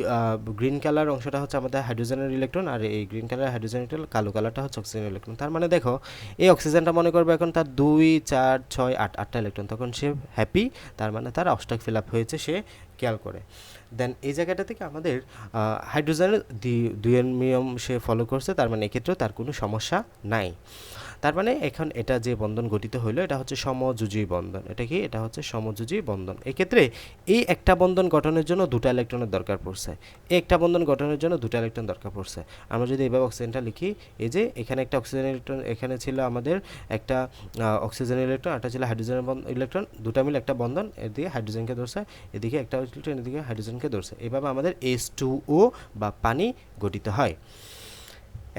গ্রিন কালার অংশটা হচ্ছে আমাদের হাইড্রোজেনের ইলেকট্রন, আর এই গ্রিন কালার হাইড্রোজেন ইলেকট্রন, কালো কালারটা হচ্ছে অক্সিজেনের ইলেকট্রন। তার মানে দেখো, এই অক্সিজেনটা মনে করবে এখন তার 2, 4, 6, 8টা ইলেকট্রন, তখন সে হ্যাপি। তার মানে তার অষ্টক ফিল আপ হয়েছে, সে খেয়াল করে। দেন এই জায়গাটা থেকে আমাদের হাইড্রোজেনের দুইয়ের নিয়ম সে ফলো করছে, তার মানে এক্ষেত্রেও তার কোনো সমস্যা নাই। তার মানে এখন এটা যে বন্ধন গঠিত হইলো এটা হচ্ছে সমযোজী বন্ধন। এটা কি? এটা হচ্ছে সমযোজী বন্ধন। এক্ষেত্রে এই একটা বন্ধন গঠনের জন্য 2টা ইলেকট্রনের দরকার পড়ছে। এই একটা বন্ধন গঠনের জন্য 2টা ইলেকট্রন দরকার পড়ছে। আমরা যদি এইভাবে অক্সিজেনটা লিখি, এই যে এখানে একটা অক্সিজেন ইলেকট্রন, এখানে ছিল আমাদের একটা অক্সিজেন ইলেকট্রন, একটা ছিল হাইড্রোজেন ইলেকট্রন, দুটা মিলে একটা বন্ধন, এদিকে হাইড্রোজেনকে ধরছে, এদিকে একটা ইলেকট্রন, এদিকে হাইড্রোজেনকে ধরছে। এইভাবে আমাদের H2O বা পানি গঠিত হয়।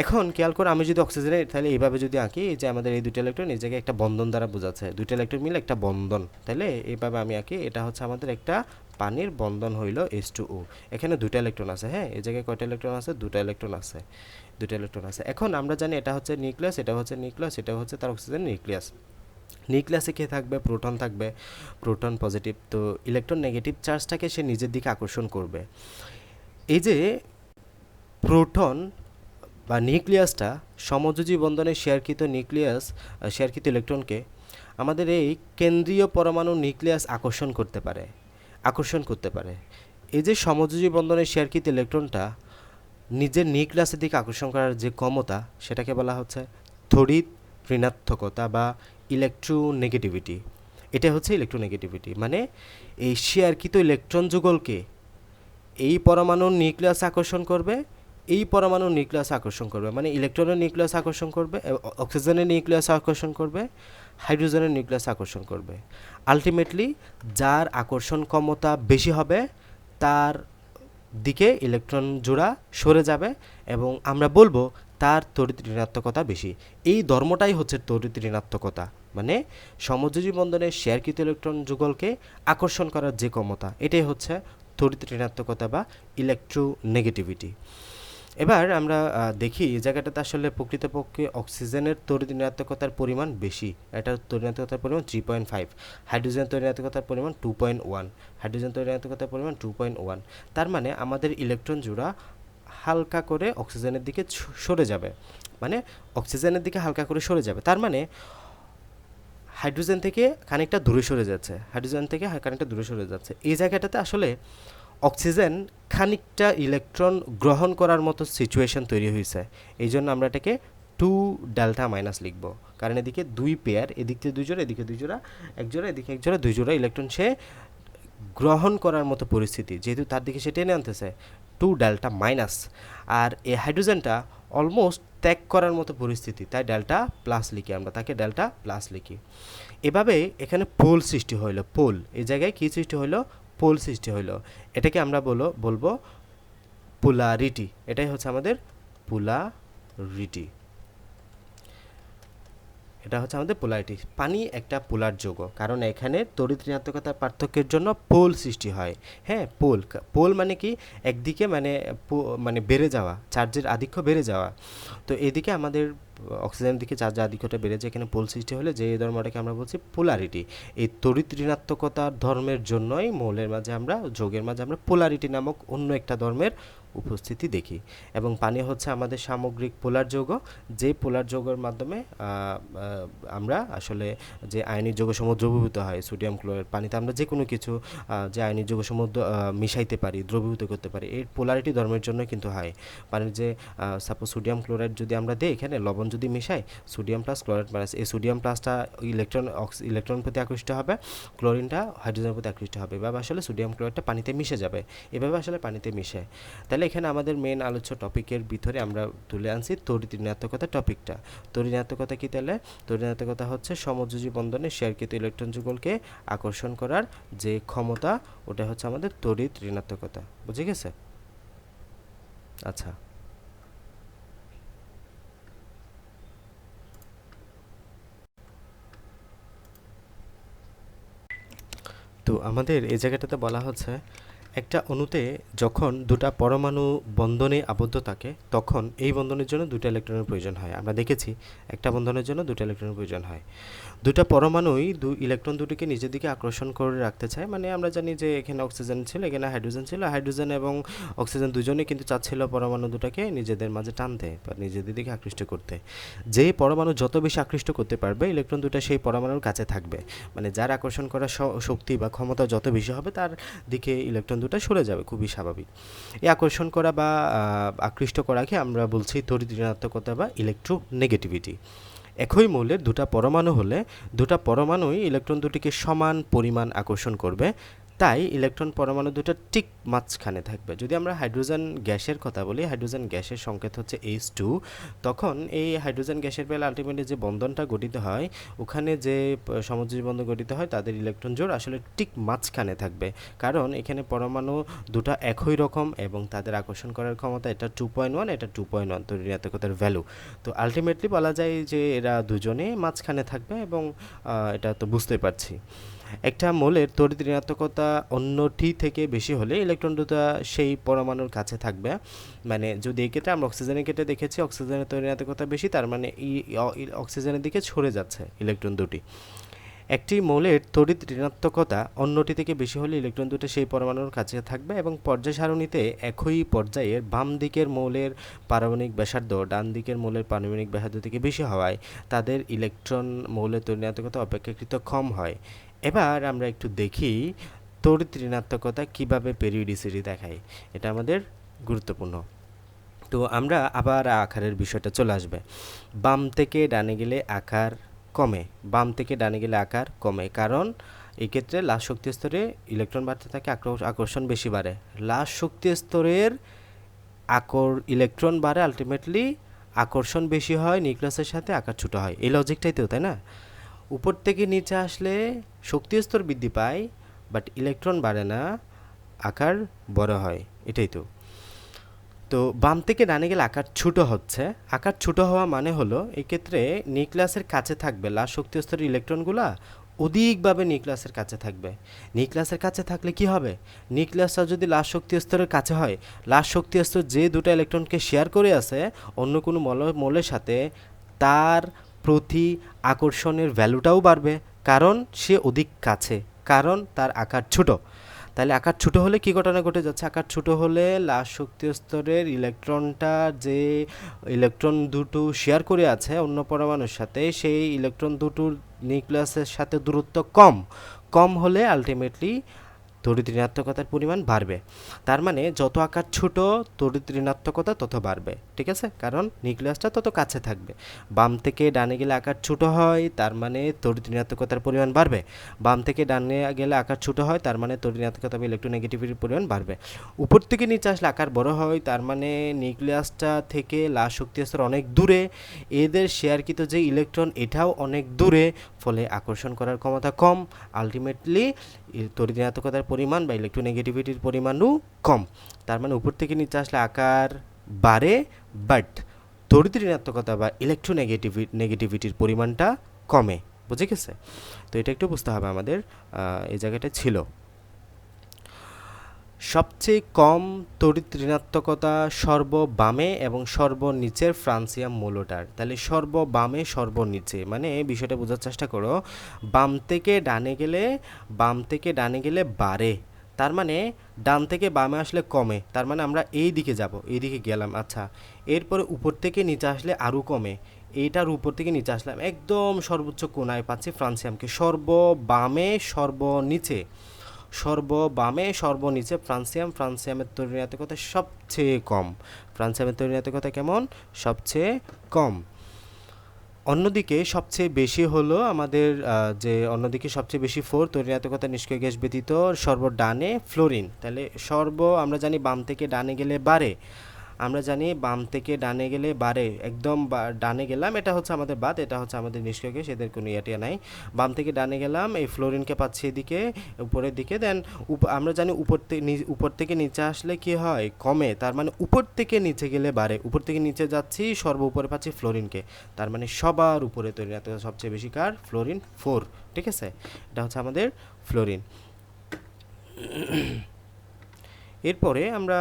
এখন খেয়াল করে আমি যদি অক্সিজেনের তাহলে এইভাবে যদি আঁকি, যে আমাদের এই 2টা ইলেকট্রন এই জায়গায় একটা বন্ধন দ্বারা বোঝাচ্ছে, 2টা ইলেকট্রন মিলে একটা বন্ধন, তাহলে এইভাবে আমি আঁকি, এটা হচ্ছে আমাদের একটা পানির বন্ধন হইল H2O। এখানে 2টা ইলেকট্রন আছে। হ্যাঁ, এই জায়গায় কয়টা ইলেকট্রন আছে? 2টা ইলেকট্রন আছে। এখন আমরা জানি এটা হচ্ছে নিউক্লিয়াস, এটা হচ্ছে তার অক্সিজেন নিউক্লিয়াস। নিউক্লিয়াসে কে থাকবে? প্রোটন থাকবে, প্রোটন পজিটিভ। তো ইলেকট্রন নেগেটিভ চার্জটাকে সে নিজের দিকে আকর্ষণ করবে। এই যে প্রোটন বা নিউক্লিয়াসটা সমযোজী বন্ধনে শেয়ারকৃত ইলেকট্রনকে আমাদের এই কেন্দ্রীয় পরমাণু নিউক্লিয়াস আকর্ষণ করতে পারে। এই যে সমযোজী বন্ধনে শেয়ারকৃত ইলেকট্রনটা নিজের নিউক্লিয়াসের দিকে আকর্ষণ করার যে ক্ষমতা, সেটাকে বলা হচ্ছে তড়িৎ ঋণাত্মকতা বা ইলেকট্রোনেগেটিভিটি। এটা হচ্ছে ইলেকট্রোনেগেটিভিটি। মানে এই শেয়ারকৃত ইলেকট্রন যুগলকে এই পরমাণুর নিউক্লিয়াস আকর্ষণ করবে, এই পরমাণুর নিউক্লিয়াস আকর্ষণ করবে, মানে ইলেকট্রনের নিউক্লিয়াস আকর্ষণ করবে, অক্সিজেনের নিউক্লিয়াস আকর্ষণ করবে, হাইড্রোজেনের নিউক্লিয়াস আকর্ষণ করবে। আলটিমেটলি যার আকর্ষণ ক্ষমতা বেশি হবে তার দিকে ইলেকট্রন জোড়া সরে যাবে এবং আমরা বলবো তার তড়িৎ ঋণাত্মকতা বেশি। এই ধর্মটাই হচ্ছে তড়িৎ ঋণাত্মকতা, মানে সমযোজী বন্ধনে শেয়ারকৃত ইলেকট্রন যুগলকে আকর্ষণ করার যে ক্ষমতা, এটাই হচ্ছে তড়িৎ ঋণাত্মকতা বা ইলেকট্রোনেগেটিভিটি। এবার আমরা দেখি এই জায়গাটাতে আসলে প্রকৃতপক্ষে অক্সিজেনের তড়িৎ ঋণাত্মকতার পরিমাণ বেশি। এটার তড়িৎ ঋণাত্মকতার পরিমাণ 3.5, হাইড্রোজেনের তড়িৎ ঋণাত্মকতার পরিমাণ 2.1, হাইড্রোজেন তড়িৎ ঋণাত্মকতার পরিমাণ 2.1। তার মানে আমাদের ইলেকট্রন জোড়া হালকা করে অক্সিজেনের দিকে সরে যাবে, মানে অক্সিজেনের দিকে হালকা করে সরে যাবে। তার মানে হাইড্রোজেন থেকে খানিকটা দূরে সরে যাচ্ছে, হাইড্রোজেন থেকে খানিকটা দূরে সরে যাচ্ছে। এই জায়গাটাতে আসলে অক্সিজেন খানিকটা ইলেকট্রন গ্রহণ করার মতো সিচুয়েশন তৈরি হয়েছে। এই জন্য আমরা এটাকে 2 ডেল্টা মাইনাস লিখব, কারণ এদিকে দুই পেয়ার, এদিক থেকে দুই জোড়া, এদিকে দুই জোড়া, এক জোড়া, এদিকে এক জোড়া, দুই জোড়া ইলেকট্রন সে গ্রহণ করার মতো পরিস্থিতি, যেহেতু তার দিকে সে টেনে আনতেছে 2 ডেল্টা মাইনাস। আর এই হাইড্রোজেনটা অলমোস্ট ত্যাগ করার মতো পরিস্থিতি, তাই ডেল্টা প্লাস লিখি, আমরা তাকে ডেল্টা প্লাস লিখি। এভাবে এখানে পোল সৃষ্টি হইল, পোল, এই জায়গায় কী সৃষ্টি হইলো, পোল সৃষ্টি হইল। এটাকে আমরা বলবো পোলারিটি। এটাই হচ্ছে আমাদের পোলারিটি, এটা হচ্ছে আমাদের পোলারিটি। পানি একটা পোলার যৌগ, কারণ এখানে তড়িৎ ঋণাত্মকতার পার্থক্যের জন্য পোল সৃষ্টি হয়। হ্যাঁ, পোল, পোল মানে কি, একদিকে মানে বেড়ে যাওয়া, চার্জের আধিক্য বেড়ে যাওয়া। তো এদিকে আমাদের অক্সিজেনের দিকে চার্জের আধিক্যটা বেড়ে যায়, এখানে পোল সৃষ্টি হলে যে ধর্মটাকে আমরা বলছি পোলারিটি। এই তড়িৎ ঋণাত্মকতার ধর্মের জন্যই মৌলের মাঝে আমরা, যৌগের মাঝে আমরা পোলারিটি নামক অন্য একটা ধর্মের উপস্থিতি দেখি। এবং পানি হচ্ছে আমাদের সামগ্রিক পোলার যৌগ, যে পোলার যৌগের মাধ্যমে আমরা আসলে যে আয়নিক যৌগসমূহ দ্রবীভূত হয়, সোডিয়াম ক্লোরাইড, পানিতে আমরা যে কোনো কিছু যে আয়নিক যৌগসমূহ মিশাইতে পারি, দ্রবীভূত করতে পারি, এই পোলারিটি ধর্মের জন্য কিন্তু হয়। পানির যে সাপোজ সোডিয়াম ক্লোরাইড যদি আমরা দিই, এখানে লবণ যদি মিশাই, সোডিয়াম প্লাস ক্লোরাইড মাইনাস, এই সোডিয়াম প্লাসটা ইলেকট্রন প্রতি আকৃষ্ট হবে, ক্লোরিনটা হাইড্রোজেনের প্রতি আকৃষ্ট হবে। এভাবে আসলে সোডিয়াম ক্লোরাইডটা পানিতে মিশে যাবে, এভাবে আসলে পানিতে মিশে। তাহলে এখানে আমাদের মেন আলোচ্য টপিকের ভিতরে আমরা তুলে আনছি তড়িৎ ঋণাত্মকতা টপিকটা। তড়িৎ ঋণাত্মকতা কি তাহলে? তড়িৎ ঋণাত্মকতা হচ্ছে সমযোজী বন্ধনে শেয়ারকৃত ইলেকট্রন যুগলকে আকর্ষণ করার যে ক্ষমতা, ওটা হচ্ছে আমাদের তড়িৎ ঋণাত্মকতা। বুঝে গেছে? আচ্ছা, তো আমাদের এই জায়গাটাতে বলা হচ্ছে একটা অণুতে যখন দুটা পরমাণু বন্ধনে আবদ্ধ থাকে, তখন এই বন্ধনের জন্য দুটো ইলেকট্রনের প্রয়োজন হয়। আমরা দেখেছি একটা বন্ধনের জন্য দুটো ইলেকট্রনের প্রয়োজন হয়। দুটা পরমাণুই ইলেকট্রন দুটিকে নিজের দিকে আকর্ষণ করে রাখতে চায়। মানে আমরা জানি যে এখানে অক্সিজেন ছিল, এখানে হাইড্রোজেন ছিল, হাইড্রোজেন এবং অক্সিজেন দুজনেই কিন্তু চাচ্ছিল পরমাণু দুটাকে নিজেদের মাঝে টানতে বা নিজেদের দিকে আকৃষ্ট করতে। যেই পরমাণু যত বেশি আকৃষ্ট করতে পারবে, ইলেকট্রন দুটা সেই পরমাণুর কাছে থাকবে। মানে যার আকর্ষণ করার শক্তি বা ক্ষমতা যত বেশি হবে, তার দিকে ইলেকট্রন দুটা সরে যাবে, খুবই স্বাভাবিক। এই আকর্ষণ করা বা আকৃষ্ট করাকে আমরা বলছি তড়িৎ ঋণাত্মকতা বা ইলেকট্রোনেগেটিভিটি। একই মৌলের দুটা পরমাণু হলে দুটা পরমাণুই ইলেকট্রন দুটিকে সমান পরিমাণ আকর্ষণ করবে, তাই ইলেকট্রন পরমাণু দুটো ঠিক মাঝখানে থাকবে। যদি আমরা হাইড্রোজেন গ্যাসের কথা বলি, হাইড্রোজেন গ্যাসের সংকেত হচ্ছে H2, তখন এই হাইড্রোজেন গ্যাসের বেলা আলটিমেটলি যে বন্ধনটা গঠিত হয়, ওখানে যে সমযোজী বন্ধন গঠিত হয়, তাদের ইলেকট্রন জোড় আসলে ঠিক মাঝখানে থাকবে, কারণ এখানে পরমাণু দুটো একই রকম এবং তাদের আকর্ষণ করার ক্ষমতা, এটা 2.1, এটা 2.1 তড়িৎ ঋণাত্মকতার ভ্যালু। তো আলটিমেটলি বলা যায় যে এরা দুজনে মাঝখানে থাকবে, এবং এটা তো বুঝতেই পারছি। একটা মৌলের তড়িৎ ঋণাত্মকতা অন্যটি থেকে বেশি হলে ইলেকট্রন দুটো সেই পরমাণুর কাছে থাকবে। মানে যদি এই ক্ষেত্রে আমরা অক্সিজেনের ক্ষেত্রে দেখেছি অক্সিজেনের তড়িৎ ঋণাত্মকতা বেশি, তার মানে অক্সিজেনের দিকে সরে যাচ্ছে ইলেকট্রন দুটি। একটি মৌলের তড়িৎ ঋণাত্মকতা অন্যটি থেকে বেশি হলে ইলেকট্রন দুটো সেই পরমাণুর কাছে থাকবে, এবং পর্যায় সারণীতে একই পর্যায়ের বাম দিকের মৌলের পারমাণবিক ব্যাসার্ধ ডান দিকের মৌলের পারমাণবিক ব্যাসার্ধ থেকে বেশি হওয়ায় তাদের ইলেকট্রন মৌলের তড়িৎ ঋণাত্মকতা অপেক্ষাকৃত কম হয়। এবার আমরা একটু দেখি তড়িৎ ঋণাত্মকতা কীভাবে পেরিওডিসিটি দেখায়, এটা আমাদের গুরুত্বপূর্ণ। তো আমরা আবার আকারের বিষয়টা চলে আসবে। বাম থেকে ডানে গেলে আকার কমে, বাম থেকে ডানে গেলে আকার কমে, কারণ এই ক্ষেত্রে লাশ শক্তি স্তরে ইলেকট্রন বাড়তে থাকে, আকর্ষণ বেশি বাড়ে। লাশ শক্তি স্তরের ইলেকট্রন বাড়ে, আলটিমেটলি আকর্ষণ বেশি হয়, নিউক্লিয়াসের সাথে আকার ছোটো হয়। এই লজিকটাই তো, তাই না? উপর থেকে নিচে আসলে শক্তি স্তর বৃদ্ধি পায়, বাট ইলেকট্রন বাড়ে না, আকার বড় হয়, এটাই তো। তো বাম থেকে ডানে গেলে আকার ছোটো হচ্ছে। আকার ছোটো হওয়া মানে হলো এক্ষেত্রে নিউক্লিয়াসের কাছে থাকবে লাশ শক্তি স্তরের ইলেকট্রনগুলা, অধিকভাবে নিউক্লিয়াসের কাছে থাকবে। নিউক্লিয়াসের কাছে থাকলে কি হবে, নিউক্লিয়াসটা যদি লাস্ট শক্তি স্তরের কাছে হয়, লাস্ট শক্তি স্তর যে দুটো ইলেকট্রনকে শেয়ার করে আছে অন্য কোনো মৌলের সাথে, তার প্রতি আকর্ষণের ভ্যালুটাও বাড়বে, কারণ সে অধিক কাছে, কারণ তার আকার ছোট। তাহলে আকার ছোট হলে কি ঘটনা ঘটে যাচ্ছে, আকার ছোট হলে লাস্ট শক্তি স্তরের ইলেকট্রনটা যে ইলেকট্রন দুটো শেয়ার করে আছে অন্য পরমাণুর সাথে, সেই ইলেকট্রন দুটোর নিউক্লিয়াসের সাথে দূরত্ব কম, কম হলে আলটিমেটলি তড়িৎ ঋণাত্মকতার পরিমাণ বাড়বে। তার মানে যত আকার ছোট তড়িৎ ঋণাত্মকতা তত বাড়বে, ঠিক আছে, কারণ নিউক্লিয়াসটা তত কাছে থাকবে। বাম থেকে ডানে গেলে আকার ছোট হয়, তার মানে তড়িৎ ঋণাত্মকতার পরিমাণ বাড়বে। বাম থেকে ডানে গেলে আকার ছোট হয়, তার মানে তড়িৎ ঋণাত্মকতা বা ইলেকট্রোনেগেটিভিটির পরিমাণ বাড়বে। উপর থেকে নিচে আসলে আকার বড় হয়, তার মানে নিউক্লিয়াসটা থেকে লাস্ট শক্তি স্তর অনেক দূরে, এদের শেয়ারকৃত যে ইলেকট্রন এটাও অনেক দূরে, ফলে আকর্ষণ করার ক্ষমতা কম, আলটিমেটলি তড়িৎ ঋণাত্মকতার পরিমাণ বা ইলেকট্রোনেগেটিভিটির পরিমাণও কম। তার মানে উপর থেকে নিচে আসলে আকার বাড়ে, বাট তড়িৎ ঋণাত্মকতা বা নেগেটিভিটির পরিমাণটা কমে। বুঝে গেছে? তো এটা একটু বুঝতে হবে আমাদের, এই জায়গাটা ছিল। সবচেয়ে কম তড়িৎ ঋণাত্মকতা সর্ববামে এবং সর্বনিচের ফ্রান্সিয়াম মৌলটার। তাহলে সর্ববামে সর্বনিচে মানে বিষয়টা বোঝার চেষ্টা করো, বাম থেকে ডানে গেলে বাড়ে, তার মানে ডান থেকে বামে আসলে কমে, তার মানে আমরা এই দিকে যাব, এই দিকে গেলাম, আচ্ছা, এরপরে উপর থেকে নিচে আসলে আরও কমে, এইটার উপর থেকে নিচে আসলাম, একদম সর্বোচ্চ কোণায় পাচ্ছি ফ্রান্সিয়ামকে। সর্ববামে সর্বনিচে ফ্রান্সিয়ামের তড়িৎ ঋণাত্মকতা সবচেয়ে কম। ফ্রান্সিয়ামের তড়িৎ ঋণাত্মকতা কেমন? সবচেয়ে কম। অন্যদিকে সবচেয়ে বেশি হলো আমাদের অন্যদিকে সবচেয়ে বেশি 4 তড়িৎ ঋণাত্মকতা নিষ্ক্রিয় গ্যাস ব্যতীত সর্বডানে ফ্লোরিন। তাহলে আমরা জানি বাম থেকে ডানে গেলে বাড়ে, একদম ডানে গেলাম, এটা হচ্ছে আমাদের বাদ, এটা হচ্ছে আমাদের নিষ্ক্রিয় গ্যাস, এদের কোনো ইয়েটিয়া নাই। বাম থেকে ডানে গেলাম, এই ফ্লোরিনকে পাচ্ছি এদিকে উপরের দিকে, দেন আমরা জানি উপর থেকে নিচে আসলে কি হয়, কমে, তার মানে উপর থেকে নিচে গেলে বাড়ে, উপর থেকে নিচে যাচ্ছি সর্ব উপরে পাচ্ছি ফ্লোরিনকে, তার মানে সবার উপরে তৈরি সবচেয়ে বেশি কার? ফ্লোরিন 4, ঠিক আছে, এটা হচ্ছে আমাদের ফ্লোরিন। এরপরে আমরা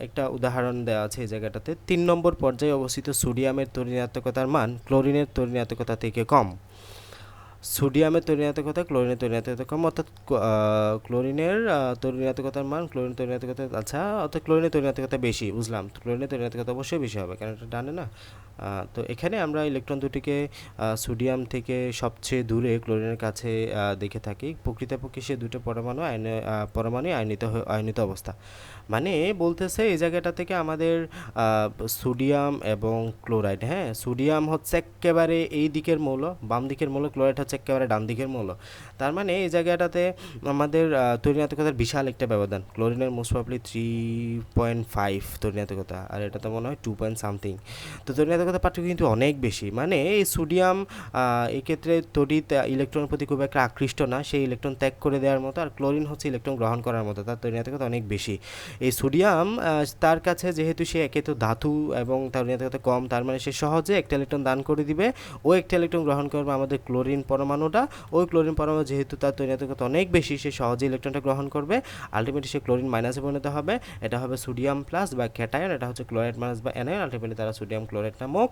একটা উদাহরণ দেওয়া আছে এই জায়গাটাতে, 3 নম্বর পর্যায়ে অবস্থিত সোডিয়ামের তড়িৎ ঋণাত্মকতার মান ক্লোরিনের তড়িৎ ঋণাত্মকতা থেকে কম। সোডিয়ামের তড়িৎ ঋণাত্মকতা ক্লোরিনের তড়িৎ ঋণাত্মকতা কম, অর্থাৎ ক্লোরিনের তড়িৎ ঋণাত্মকতার মান ক্লোরিনের তড়িৎ ঋণাত্মকতা, আচ্ছা, অর্থাৎ ক্লোরিনের তড়িৎ ঋণাত্মকতা বেশি, বুঝলাম, ক্লোরিনের তড়িৎ ঋণাত্মকতা অবশ্যই বেশি হবে, কারণ এটা ডানে না। তো এখানে আমরা ইলেকট্রন দুটিকে সোডিয়াম থেকে সবচেয়ে দূরে ক্লোরিনের কাছে দেখে থাকি। প্রকৃতপক্ষে সে দুটো পরমাণু আয়নিত অবস্থা, মানে বলতেছে এই জায়গাটা থেকে আমাদের সোডিয়াম এবং ক্লোরাইড, হ্যাঁ, সোডিয়াম হচ্ছে একেবারে এই দিকের মৌল, বাম দিকের মৌল, ক্লোরাইড হচ্ছে একেবারে ডান দিকের মৌল। তার মানে এই জায়গাটাতে আমাদের তড়িৎ ঋণাত্মকতার বিশাল একটা ব্যবধান। ক্লোরিনের মোস্ট প্রবাবলি 3.5 তড়িৎ ঋণাত্মকতা, আর এটা তো মনে হয় 2 পয়েন্ট সামথিং। তো তড়িৎ ঋণাত্মকতার পার্থক্য কিন্তু অনেক বেশি, মানে এই সোডিয়াম এক্ষেত্রে তড়িৎ ইলেকট্রনের প্রতি খুব একটা আকৃষ্ট না, সেই ইলেকট্রন ত্যাগ করে দেওয়ার মতো, আর ক্লোরিন হচ্ছে ইলেকট্রন গ্রহণ করার মতো, তার তড়িৎ ঋণাত্মকতা অনেক বেশি। এই সোডিয়াম তার কাছে যেহেতু সে একে তো ধাতু এবং তার ঋণাত্মকতা কম, তার মানে সে সহজে একটা ইলেকট্রন দান করে দিবে, ও একটা ইলেকট্রন গ্রহণ করবে আমাদের ক্লোরিন পরমাণুটা, ওই ক্লোরিন পরমাণু যেহেতু তার ঋণাত্মকতা অনেক বেশি, সে সহজে ইলেকট্রনটা গ্রহণ করবে, আলটিমেটলি সে ক্লোরিন মাইনাসে পরিণত হবে, এটা হবে সোডিয়াম প্লাস বা ক্যাটায়ন, এটা হচ্ছে ক্লোরাইড মাইনাস বা অ্যানায়ন, আলটিমেটলি তারা সোডিয়াম ক্লোরাইড নামক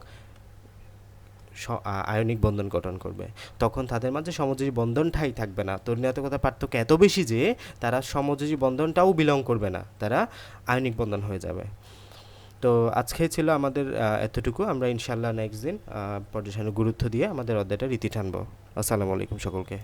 আয়নিক বন্ধন গঠন করবে। তখন তাদের মাঝে সমযোজী বন্ধনটাই থাকবে না, তড়িৎ ঋণাত্মকতার পার্থক্য এত বেশি যে তারা সমযোজী বন্ধনটাও বিলং করবে না, তারা আয়নিক বন্ধন হয়ে যাবে। তো আজকে ছিল আমাদের এতটুকু, আমরা ইনশাল্লাহ নেক্সট দিন পর্যালোচনার গুরুত্ব দিয়ে আমাদের অধ্যায়টা রীতি টানবো। আসসালামু আলাইকুম সকলকে।